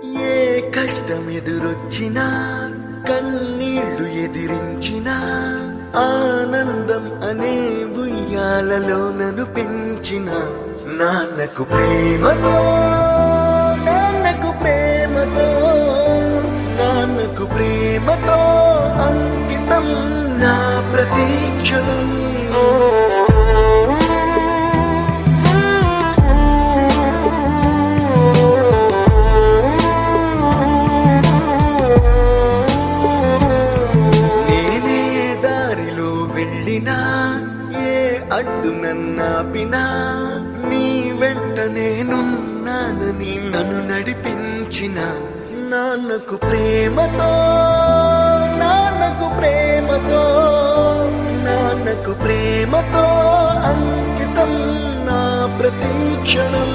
ఏ కష్టం ఎదురొచ్చినా కన్నీళ్లు ఎదిరించినా ఆనందం అనే ఉయ్యాలలో నన్ను పెంచిన నాన్నకు ప్రేమతో నాన్నకు ప్రేమతో నాన్నకు ప్రేమతో అంకితం నా ప్రతీక్షణం. ఏ అడ్డు నన్నాపినా నీ వెంట నేనున్నానని నన్ను నడిపించిన నాన్నకు ప్రేమతో నాన్నకు ప్రేమతో నాన్నకు ప్రేమతో అంకితం నా ప్రతీక్షణం.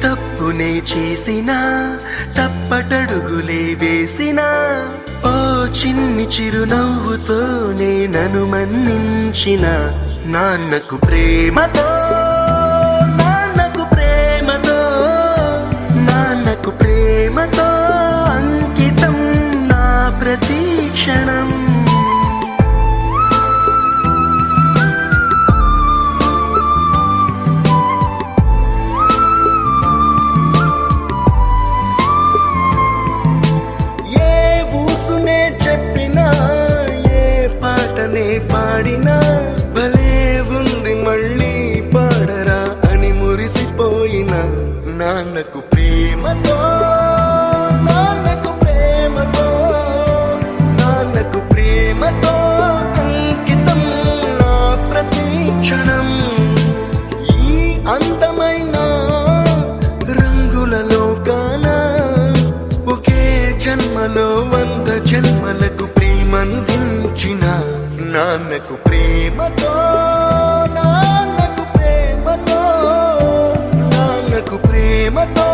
తప్పునే చేసినా తప్పటడుగులే వేసినా ఓ చిన్ని చిరునవ్వుతోనే నన్ను మన్నించిన నాన్నకు ప్రేమతో నాన్నకు ప్రేమతో నాన్నకు ప్రేమతో అంకితం నా ప్రతీక్షణం. పాడినా భలే ఉంది మళ్ళీ పాడరా అని మురిసిపోయిన నాన్నకు ప్రేమతో నాన్నకు ప్రేమతో నాన్నకు ప్రేమతో అంకితం నా ప్రతీక్షణం. ఈ అందమైన రంగుల లోకాన ఒకే జన్మలో 100 జన్మలకు ప్రేమందించిన నాన్నకు ప్రేమతో నాన్నకు ప్రేమతో నాన్నకు ప్రేమతో